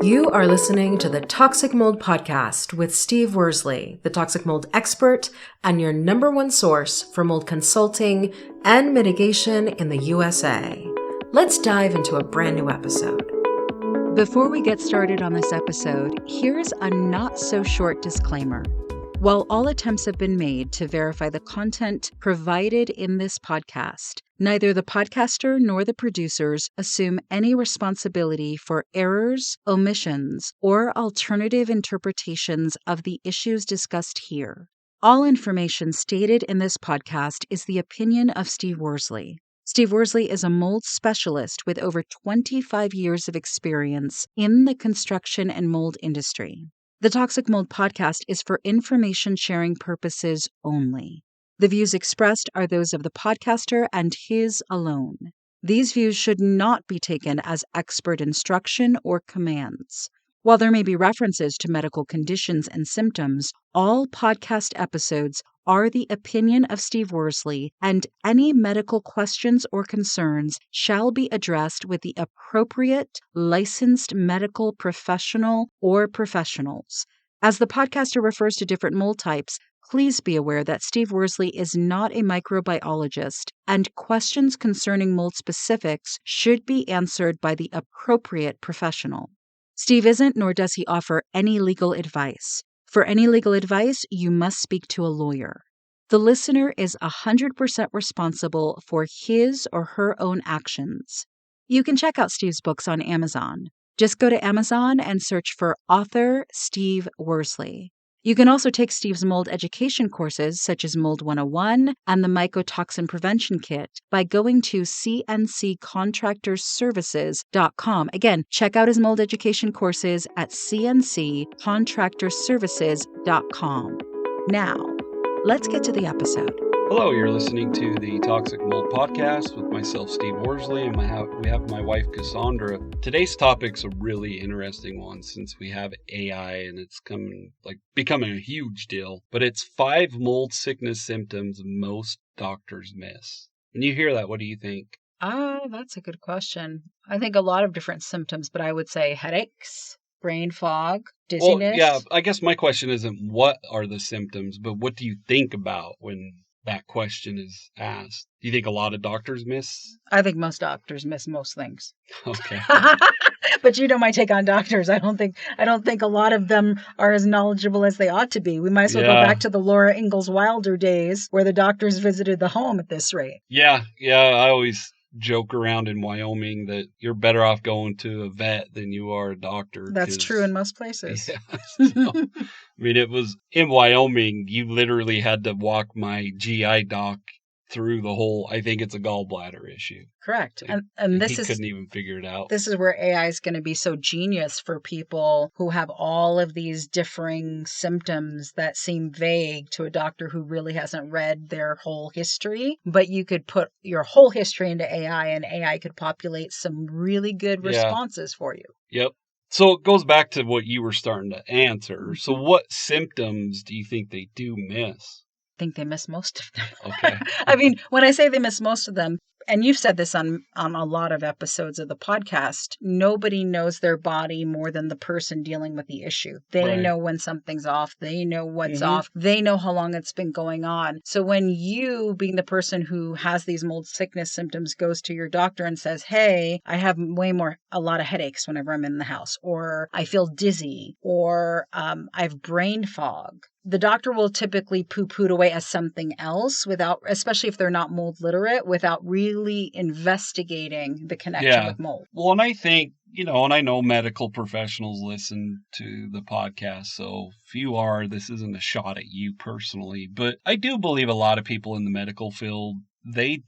You are listening to the Toxic Mold Podcast with Steve Worsley, the toxic mold expert and your number one source for mold consulting and mitigation in the USA. Let's dive into a brand new episode. Before we get started on this episode, here's a not-so-short disclaimer. While all attempts have been made to verify the content provided in this podcast, neither the podcaster nor the producers assume any responsibility for errors, omissions, or alternative interpretations of the issues discussed here. All information stated in this podcast is the opinion of Steve Worsley. Steve Worsley is a mold specialist with over 25 years of experience in the construction and mold industry. The Toxic Mold Podcast is for information sharing purposes only. The views expressed are those of the podcaster and his alone. These views should not be taken as expert instruction or commands. While there may be references to medical conditions and symptoms, all podcast episodes are the opinion of Steve Worsley, and any medical questions or concerns shall be addressed with the appropriate licensed medical professional or professionals. As the podcaster refers to different mold types, please be aware that Steve Worsley is not a microbiologist, and questions concerning mold specifics should be answered by the appropriate professional. Steve isn't, nor does he offer any legal advice. For any legal advice, you must speak to a lawyer. The listener is 100% responsible for his or her own actions. You can check out Steve's books on Amazon. Just go to Amazon and search for author Steve Worsley. You can also take Steve's mold education courses, such as Mold 101 and the Mycotoxin Prevention Kit, by going to cnccontractorservices.com. Again, check out his mold education courses at cnccontractorservices.com. Now, let's get to the episode. Hello, you're listening to the Toxic Mold Podcast with myself, Steve Worsley, and we have my wife, Cassandra. Today's topic's a really interesting one since we have AI and it's becoming a huge deal. But it's 5 mold sickness symptoms most doctors miss. When you hear that, what do you think? That's a good question. I think a lot of different symptoms, but I would say headaches, brain fog, dizziness. Well, yeah, I guess my question isn't what are the symptoms, but what do you think about when that question is asked? Do you think a lot of doctors miss? I think most doctors miss most things. Okay. But you know my take on doctors. I don't think a lot of them are as knowledgeable as they ought to be. We might as well go back to the Laura Ingalls Wilder days where the doctors visited the home at this rate. Yeah. I always joke around in Wyoming that you're better off going to a vet than you are a doctor. That's true in most places. Yeah, I mean, it was in Wyoming, you literally had to walk my GI doc through the whole, I think it's a gallbladder issue. Correct. And he couldn't even figure it out. This is where AI is going to be so genius for people who have all of these differing symptoms that seem vague to a doctor who really hasn't read their whole history. But you could put your whole history into AI and AI could populate some really good responses for you. Yep. So it goes back to what you were starting to answer. So what symptoms do you think they do miss? I think they miss most of them. Okay. I mean, when I say they miss most of them, and you've said this on a lot of episodes of the podcast, nobody knows their body more than the person dealing with the issue. They know when something's off. They know what's off. They know how long it's been going on. So when you, being the person who has these mold sickness symptoms, goes to your doctor and says, hey, I have a lot of headaches whenever I'm in the house, or I feel dizzy, or I have brain fog. The doctor will typically poo-poo it away as something else especially if they're not mold literate, without really investigating the connection with mold. Well, and I think, and I know medical professionals listen to the podcast, so if you are, this isn't a shot at you personally, but I do believe a lot of people in the medical field, I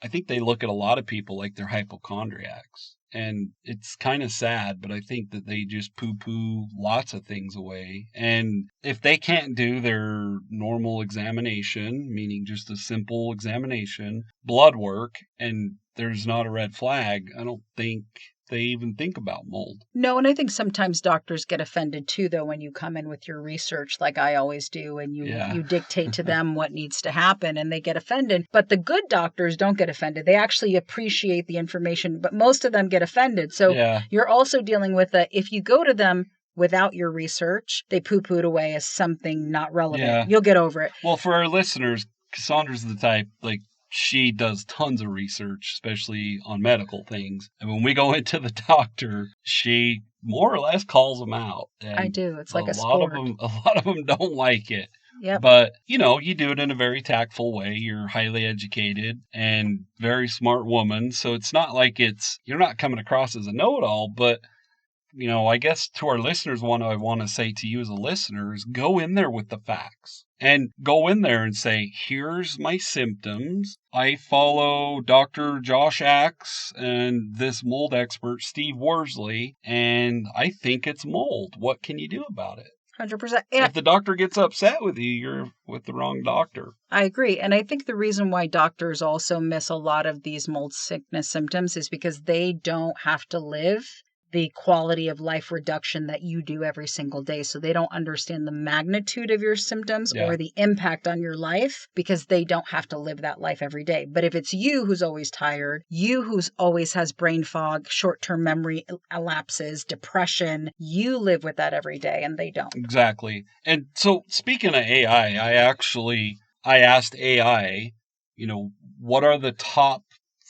think they look at a lot of people like they're hypochondriacs. And it's kind of sad, but I think that they just poo-poo lots of things away. And if they can't do their normal examination, meaning just a simple examination, blood work, and there's not a red flag, I don't think they even think about mold. No, and I think sometimes doctors get offended too, though, when you come in with your research, like I always do, and you dictate to them what needs to happen, and they get offended. But the good doctors don't get offended. They actually appreciate the information, but most of them get offended. So you're also dealing with if you go to them without your research, they poo-poo it away as something not relevant. Yeah. You'll get over it. Well, for our listeners, Cassandra's the type, like, she does tons of research, especially on medical things. And when we go into the doctor, she more or less calls them out. And I do. It's like a sport. A lot of them don't like it. Yep. But, you do it in a very tactful way. You're highly educated and very smart woman. So it's not like you're not coming across as a know-it-all, but I guess to our listeners, what I want to say to you as a listener is go in there with the facts and go in there and say, here's my symptoms. I follow Dr. Josh Axe and this mold expert, Steve Worsley, and I think it's mold. What can you do about it? 100%. Yeah. If the doctor gets upset with you, you're with the wrong doctor. I agree. And I think the reason why doctors also miss a lot of these mold sickness symptoms is because they don't have to live the quality of life reduction that you do every single day. So they don't understand the magnitude of your symptoms or the impact on your life because they don't have to live that life every day. But if it's you who's always tired, you who's always has brain fog, short-term memory lapses, depression, you live with that every day and they don't. Exactly. And so speaking of AI, I asked AI, what are the top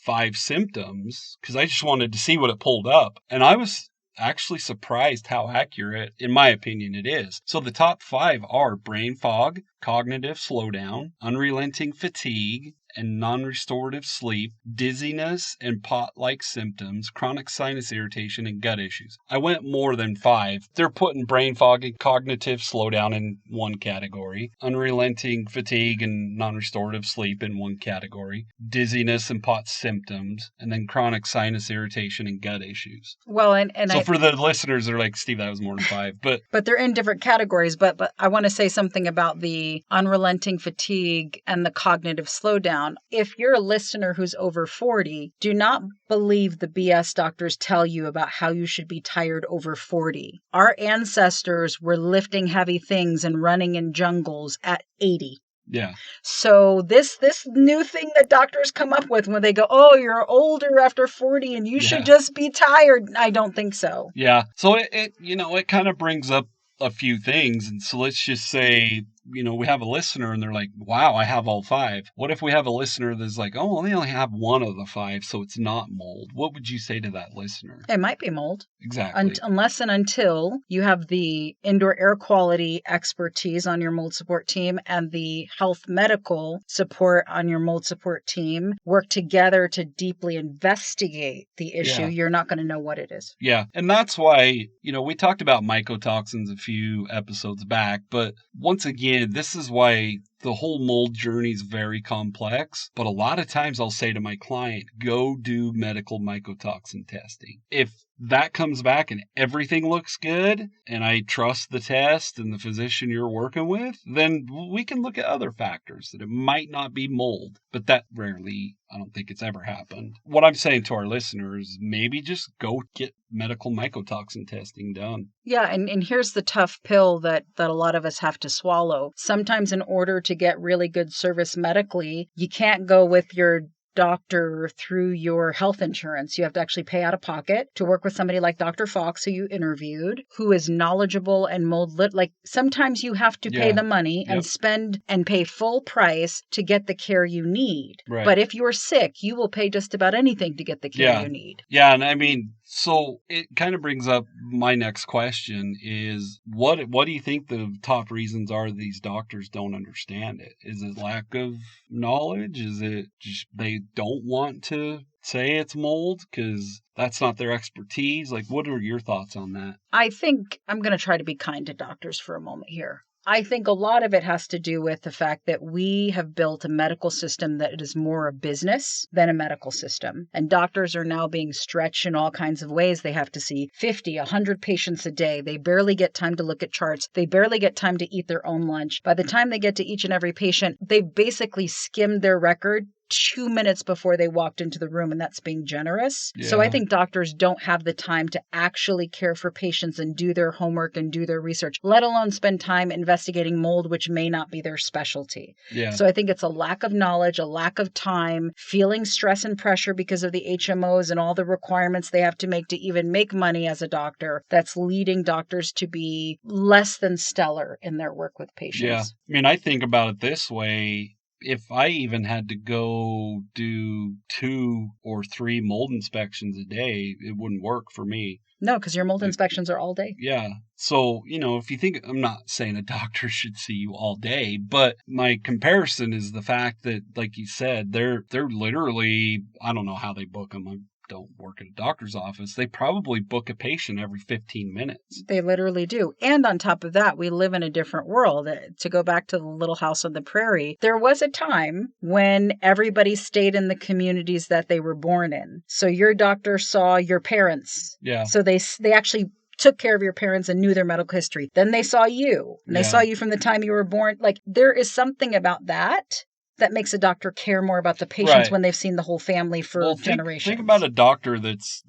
5 symptoms, because I just wanted to see what it pulled up. And I was actually surprised how accurate, in my opinion, it is. So the top 5 are brain fog, cognitive slowdown, unrelenting fatigue, and non-restorative sleep, dizziness and pot-like symptoms, chronic sinus irritation, and gut issues. I went more than 5. They're putting brain fog and cognitive slowdown in one category, unrelenting fatigue and non-restorative sleep in one category, dizziness and pot symptoms, and then chronic sinus irritation and gut issues. Well, and so for the listeners, they're like, Steve, that was more than 5. But they're in different categories. But I want to say something about the unrelenting fatigue and the cognitive slowdown. If you're a listener who's over 40, do not believe the BS doctors tell you about how you should be tired over 40. Our ancestors were lifting heavy things and running in jungles at 80. Yeah. So this new thing that doctors come up with when they go, oh, you're older after 40 and you should just be tired. I don't think so. Yeah. So it kind of brings up a few things. And so let's just say, we have a listener and they're like, wow, I have all 5. What if we have a listener that's like, oh, they only have one of the 5, so it's not mold? What would you say to that listener? It might be mold. Exactly. Unless and until you have the indoor air quality expertise on your mold support team and the health medical support on your mold support team work together to deeply investigate the issue, you're not going to know what it is. Yeah. And that's why, we talked about mycotoxins a few episodes back, but once again, this is why the whole mold journey is very complex. But a lot of times I'll say to my client, go do medical mycotoxin testing. If that comes back and everything looks good and I trust the test and the physician you're working with, then we can look at other factors that it might not be mold. But that rarely, I don't think it's ever happened. What I'm saying to our listeners, maybe just go get medical mycotoxin testing done. Yeah, and here's the tough pill that a lot of us have to swallow. Sometimes in order to get really good service medically, you can't go with your doctor through your health insurance. You have to actually pay out of pocket to work with somebody like Dr. Fox, who you interviewed, who is knowledgeable and mold lit. Like sometimes you have to pay the money and spend and pay full price to get the care you need. Right. But if you're sick, you will pay just about anything to get the care you need. Yeah, and I mean, so it kind of brings up my next question is what do you think the top reasons are these doctors don't understand it? Is it lack of knowledge? Is it just they don't want to say it's mold because that's not their expertise? Like, what are your thoughts on that? I think I'm going to try to be kind to doctors for a moment here. I think a lot of it has to do with the fact that we have built a medical system that is more a business than a medical system. And doctors are now being stretched in all kinds of ways. They have to see 50, 100 patients a day. They barely get time to look at charts. They barely get time to eat their own lunch. By the time they get to each and every patient, they've basically skimmed their record 2 minutes before they walked into the room, and that's being generous. Yeah. So I think doctors don't have the time to actually care for patients and do their homework and do their research, let alone spend time investigating mold, which may not be their specialty. Yeah. So I think it's a lack of knowledge, a lack of time, feeling stress and pressure because of the HMOs and all the requirements they have to make to even make money as a doctor, that's leading doctors to be less than stellar in their work with patients. Yeah. I mean, I think about it this way. If I even had to go do 2 or 3 mold inspections a day, it wouldn't work for me. No, because your mold inspections are all day. Yeah. So, if you think, I'm not saying a doctor should see you all day, but my comparison is the fact that, like you said, they're literally, I don't know how they book them. I don't work at a doctor's office. They probably book a patient every 15 minutes. They literally do. And on top of that, we live in a different world. To go back to the Little House on the Prairie, there was a time when everybody stayed in the communities that they were born in. So your doctor saw your parents. Yeah. So they actually took care of your parents and knew their medical history. Then they saw you. And they saw you from the time you were born. Like, there is something about that makes a doctor care more about the patients when they've seen the whole family for generations. Think about a doctor that's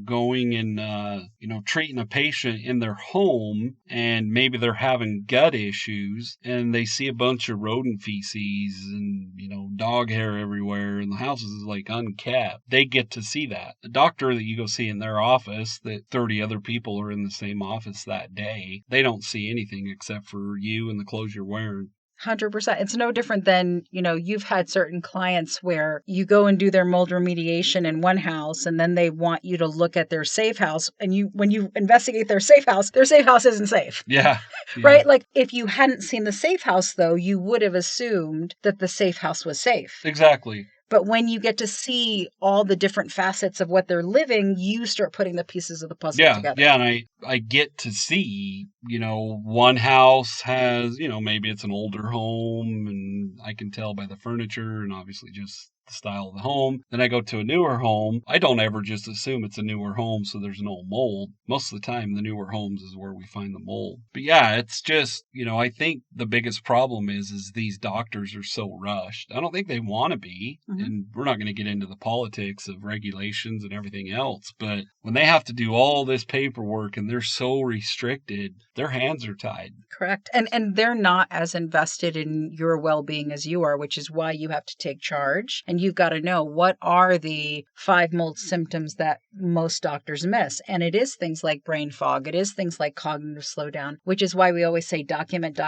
going and treating a patient in their home, and maybe they're having gut issues, and they see a bunch of rodent feces and dog hair everywhere, and the house is like unkept. They get to see that. The doctor that you go see in their office, that 30 other people are in the same office that day, they don't see anything except for you and the clothes you're wearing. 100%. It's no different than, you've had certain clients where you go and do their mold remediation in one house, and then they want you to look at their safe house. And when you investigate their safe house isn't safe. Yeah. Right? Like, if you hadn't seen the safe house, though, you would have assumed that the safe house was safe. Exactly. But when you get to see all the different facets of what they're living, you start putting the pieces of the puzzle together. Yeah, and I get to see, one house has, maybe it's an older home, and I can tell by the furniture and obviously just the style of the home. Then I go to a newer home. I don't ever just assume it's a newer home so there's no mold. Most of the time, the newer homes is where we find the mold. But yeah, it's just, I think the biggest problem is these doctors are so rushed. I don't think they want to be. Mm-hmm. And we're not going to get into the politics of regulations and everything else. But when they have to do all this paperwork and they're so restricted, their hands are tied. Correct. And they're not as invested in your well-being as you are, which is why you have to take charge. And you've got to know what are the 5 mold symptoms that most doctors miss. And it is things like brain fog. It is things like cognitive slowdown, which is why we always say document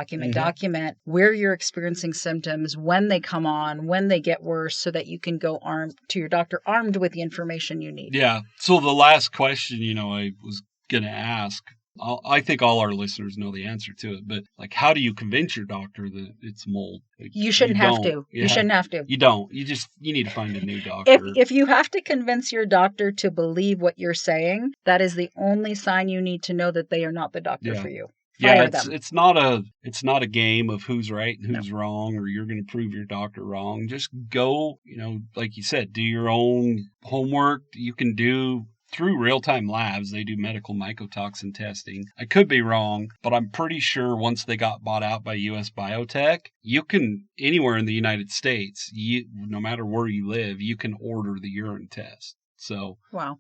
where you're experiencing symptoms, when they come on, when they get worse, so that you can go to your doctor armed with the information you need. Yeah. So the last question, I was going to ask, I think all our listeners know the answer to it, but how do you convince your doctor that it's mold? You shouldn't have to. You shouldn't have to. You don't. You need to find a new doctor. If you have to convince your doctor to believe what you're saying, that is the only sign you need to know that they are not the doctor for you. Fire them. It's not a game of who's right and who's wrong, or you're going to prove your doctor wrong. Just go, like you said, do your own homework. You can do through real-time labs. They do medical mycotoxin testing. I could be wrong, but I'm pretty sure once they got bought out by US Biotech, you can, anywhere in the United States, no matter where you live, you can order the urine test. So, wow.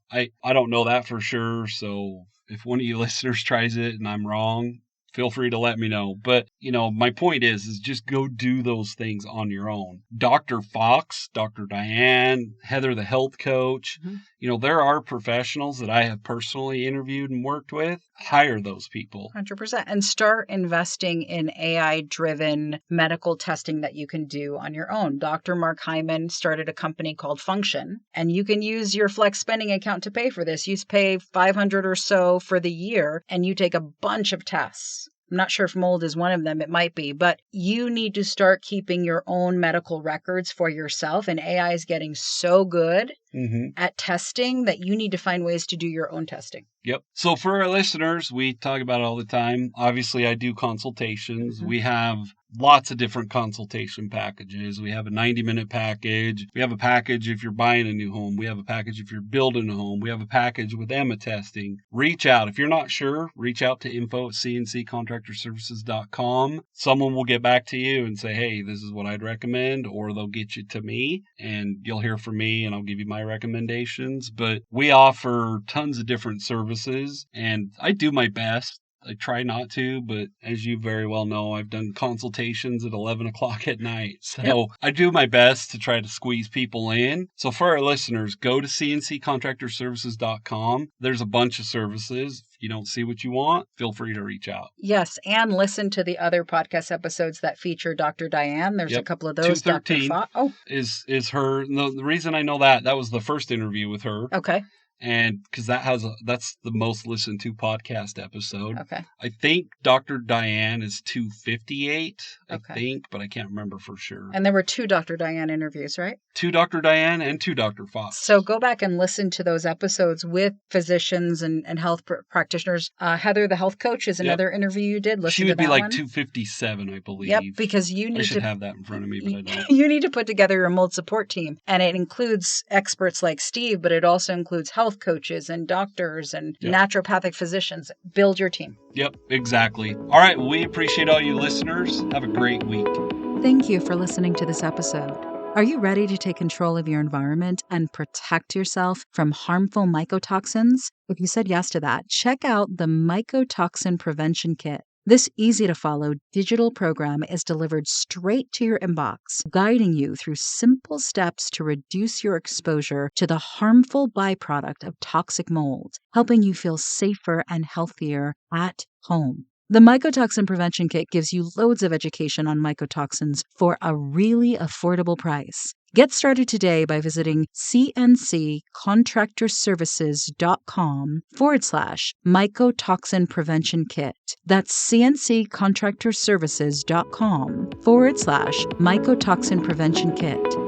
I don't know that for sure. So if one of you listeners tries it and I'm wrong, feel free to let me know. But, my point is just go do those things on your own. Dr. Fox, Dr. Diane, Heather, the health coach, there are professionals that I have personally interviewed and worked with. Hire those people. 100%. And start investing in AI-driven medical testing that you can do on your own. Dr. Mark Hyman started a company called Function, and you can use your Flex spending account to pay for this. You pay $500 or so for the year, and you take a bunch of tests. I'm not sure if mold is one of them. It might be, but you need to start keeping your own medical records for yourself. And AI is getting so good at testing that you need to find ways to do your own testing. Yep. So for our listeners, we talk about it all the time. Obviously, I do consultations. We have lots of different consultation packages. We have a 90-minute package. We have a package if you're buying a new home. We have a package if you're building a home. We have a package with EMA testing. Reach out. If you're not sure, reach out to info@cnccontractorservices.com. Someone will get back to you and say, hey, this is what I'd recommend, or they'll get you to me and you'll hear from me and I'll give you my recommendations. But we offer tons of different services and I do my best. I try not to, but as you very well know, I've done consultations at 11 o'clock at night. So I do my best to try to squeeze people in. So for our listeners, go to cnccontractorservices.com. There's a bunch of services. If you don't see what you want, feel free to reach out. Yes, and listen to the other podcast episodes that feature Dr. Diane. There's a couple of those. 213 is her. No, the reason I know that was the first interview with her. Okay. And because that's the most listened to podcast episode. Okay. I think Dr. Diane is 258, I think, but I can't remember for sure. And there were 2 Dr. Diane interviews, right? 2 Dr. Diane and 2 Dr. Fox. So go back and listen to those episodes with physicians and health practitioners. Heather, the health coach, is another interview you did. Listen she would to be like one. 257, I believe. Yep, because you need I should have that in front of me, but I don't. You need to put together your mold support team. And it includes experts like Steve, but it also includes health coaches and doctors and naturopathic physicians. Build your team. Yep, exactly. All right, we appreciate all you listeners. Have a great week. Thank you for listening to this episode. Are you ready to take control of your environment and protect yourself from harmful mycotoxins? If you said yes to that, check out the Mycotoxin Prevention Kit. This easy-to-follow digital program is delivered straight to your inbox, guiding you through simple steps to reduce your exposure to the harmful byproduct of toxic mold, helping you feel safer and healthier at home. The Mycotoxin Prevention Kit gives you loads of education on mycotoxins for a really affordable price. Get started today by visiting cnccontractorservices.com/mycotoxin prevention kit. That's cnccontractorservices.com/mycotoxin prevention kit.